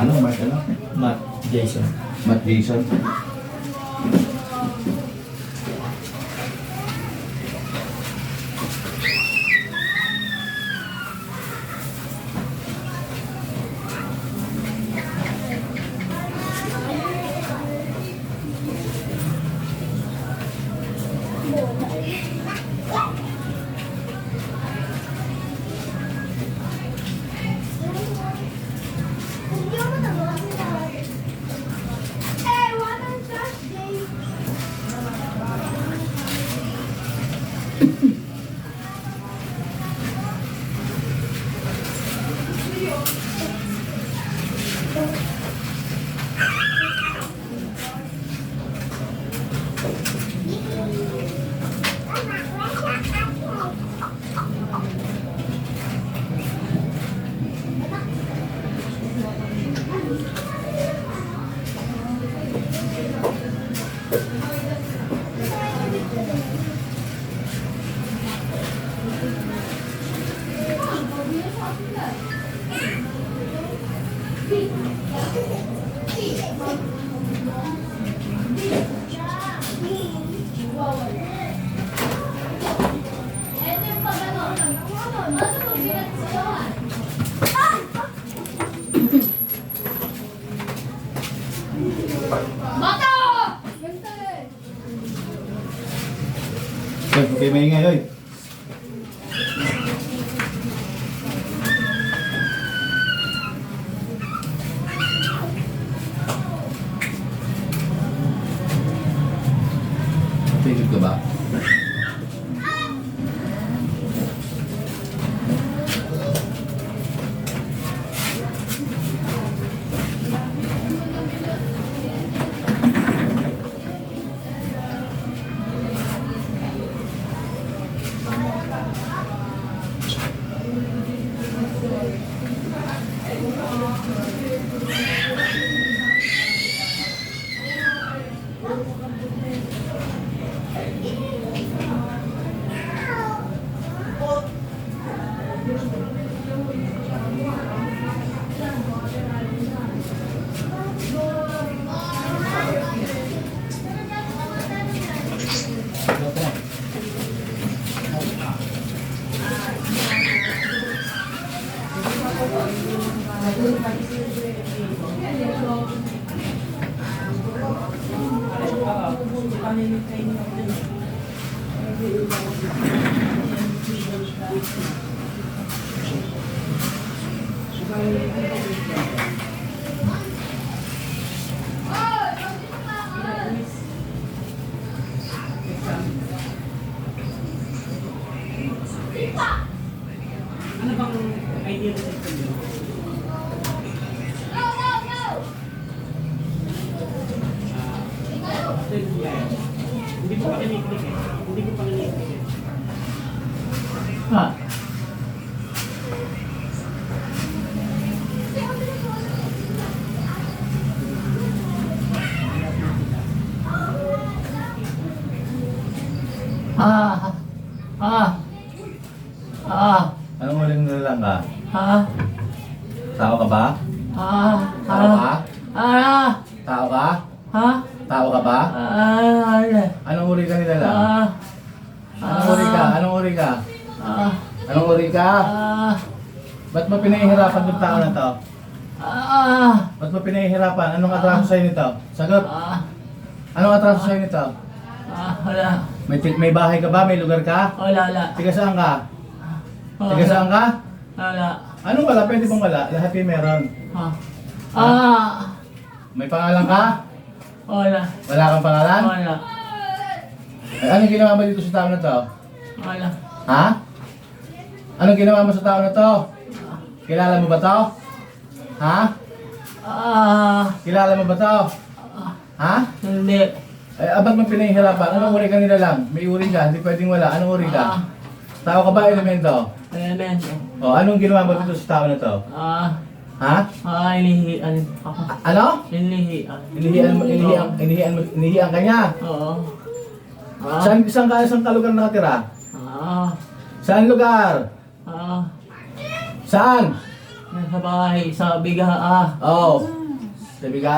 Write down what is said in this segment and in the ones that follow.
Ano? Mark ano? Matt Jason. Matt Jason. Okay, maingay, oy. Tigil ka ba? Ano bang idea sa inyo? Hindi ko pa kiniklik eh. Hindi ko pa kiniklik eh. Ha? Anong huling nilalang ka? Ah. Tao ka ba? Ah. Tao ka? Ah. Tao ka? Ha? Tao ka ba? Ah. Anong uri ka nilalang? Ah. Anong uri ka? Anong uri ka? Ah. Anong uri ka? Ah. Ba't mo pinahihirapan yung tao na to? Ah. Ba't mo pinahihirapan? Anong atraso sa'yo nito? Sagot! Ah. Anong atraso sa'yo nito? Ah. Wala. May bahay ka ba? May lugar ka? Wala. Tiga saan ka? Tiga saan ka? Wala. Anong wala? Pwede bang wala? Lahat yung meron. Ah. Ah. May pangalan ka? Wala. Wala kang pangalan? Wala. Ay, anong ginawa mo dito sa tao na to? Wala. Ha? Anong ginawa mo sa tao na to? Kilala mo ba to? Ha? Ah. Kilala mo ba to? Ha? Hindi. Ay, ba't mo pinahihirapan? Anong uri ka nila lang? May uri ka, hindi pwedeng wala. Anong uri ka? Tao ka ba, elemento? Elemento. O, anong ginawa mo dito sa tao na to? Ah. Ha? Inihian ako. Ano? Inihian. Inihian ka niya. Oo. Ah. Saan ka lugar nakatira? Ah. Saan lugar? Ah. Saan? Sa bahay, sa bigaa. Oo. Sabi ka,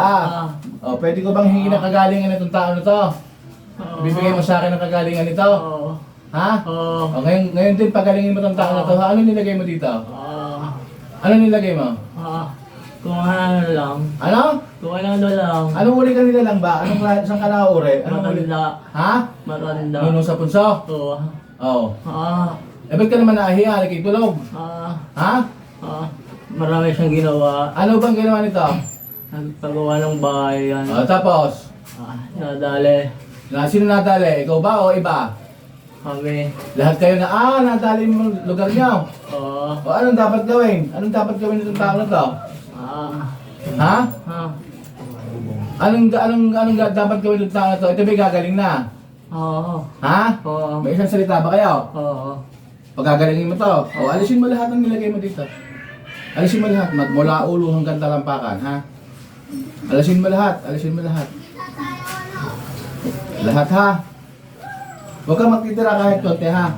pwede ko bang hingi ng kagalingan itong tao na to? Bibigay mo sa akin ng kagalingan nito? Oo. Ha? Oo. O, ngayon din, pagalingin mo itong tao na to. Ha? Ano nilagay mo dito? Ano nilagay mo? Kung ano lang. Ano? Kung ano lang. Anong uri ka nila lang ba? Anong klase, saan ka nakauri? Anong uri? Matanda. Ha? Matanda. Nunong sa punso? Oo. Oo. Eh, ba't ka naman naahiya? Nakitulog? Ha? Marami siyang ginawa. Ano bang ginawa nito? Nagpagawa ng bahay yan. Tapos? Nadali. Sino nadali? Ikaw ba o iba? Kami. Lahat kayo na, nadali mo lugar niyo. Oo. O anong dapat gawin? Anong dapat gawin nitong tao na to? Ha? Anong dapat gawin nitong tao na to? Ito ba gagaling na? Oo. Ha? Oo. May isang salita ba kayo? Oo. Pagagalingin mo to. O alisin mo lahat ng nilagay mo dito. Alisin mo lahat. Mula ulo hanggang talampakan, ha? Alisin mo lahat. Alisin mo lahat. Lahat, ha? Huwag kang magtitira kahit konti, ha?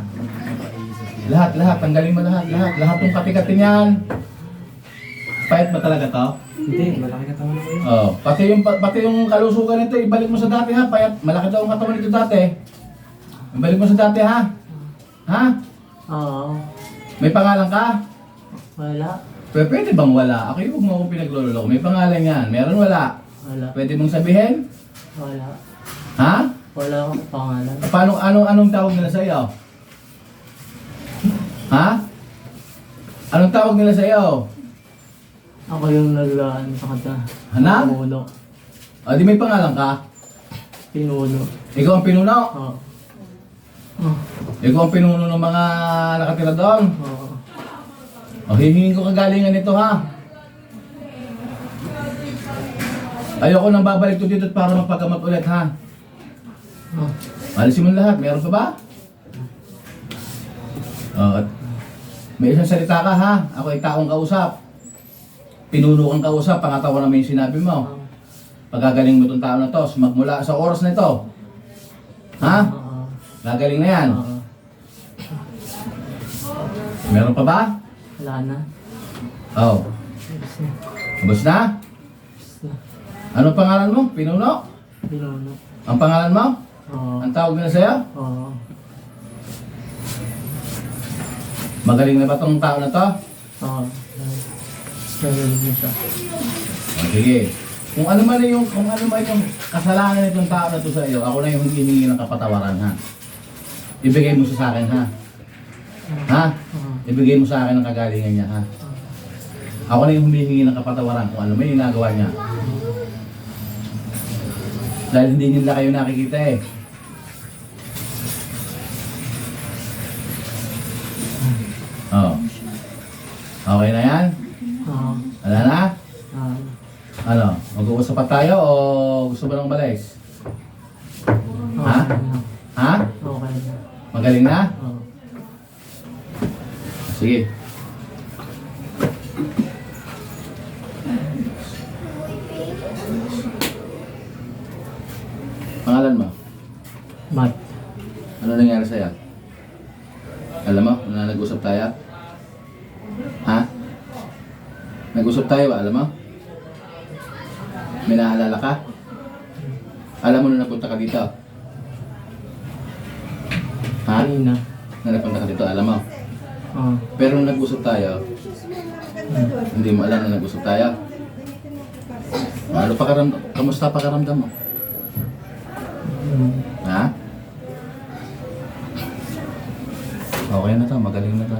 Lahat, tanggalin mo lahat. Lahat ng kati-kati niyan. Pahit ba talaga to? Hindi, malaki katawan na kayo. Oh, pati yung kalusugan nito, ibalik mo sa dati, ha? Payat, malaki daw ang katawan nito dati. Ibalik mo sa dati, ha? Ha? Oo. May pangalan ka? Wala. Pwede bang wala? Ako yung huwag mo akong pinagluloko. May pangalan yan. Meron wala? Wala. Pwede mong sabihin? Wala. Ha? Wala akong pangalan. Paano, anong tawag nila sa iyo? Ha? Anong tawag nila sa iyo? Ako yung naglaan sa kanta. Hanap? Pinuno. O, di may pangalan ka? Pinuno. Ikaw ang pinuno? Oo. Ikaw ang pinuno ng mga nakatira doon? Oo. O, hihingin ko kagalingan nito, ha? Ayoko nang babalik to dito para magpagamot ulit, ha? Alisin mo lahat. Meron pa ba? At may isang salita ka, ha? Ako ay taong kausap. Pinuno kang kausap, pangatawan naman yung sinabi mo. Pagagaling mo itong tao na to, magmula sa oras na ito. Ha? Gagaling na yan. Meron pa ba? Wala na. Oo. Ubus na? Anong pangalan mo? Pinuno? Pinuno. Ang pangalan mo? Oo. Ang tawag nila sa'yo? Oo. Magaling na ba itong tao na to? Oo. Nagaling mo siya. O, sige. Kung ano man yung kasalanan nitong tao na to sa iyo, ako na yung hihingi ng kapatawaran, ha? Ibigay mo sa akin, ha? Ha? Ibigay mo sa akin ang kagalingan niya, ha? Ako na yung humihingi ng kapatawaran kung ano may ginagawa niya. Dahil hindi nila kayo nakikita, eh. Oh. Okay na yan? Oo. Wala na? Oo. Ano? Mag-uusap pa tayo o gusto mo ng balis? Ha? Okay na. Ha? Okay na. Magaling na? Oo. Sige. Pangalan mo? Mat. Ano nangyari sa'yo? Alam mo, nag-usap tayo? Ha? Nag-usap tayo ba? Alam mo? May naalala ka? Alam mo na napunta ka dito? Ha? Kanina. Na napunta ka dito, alam mo? Oo. Pero nung nag-usap tayo, hindi mo alam na nag-usap tayo. Ano kamusta pakaramdam mo? Ha? Okay na to, magaling na to.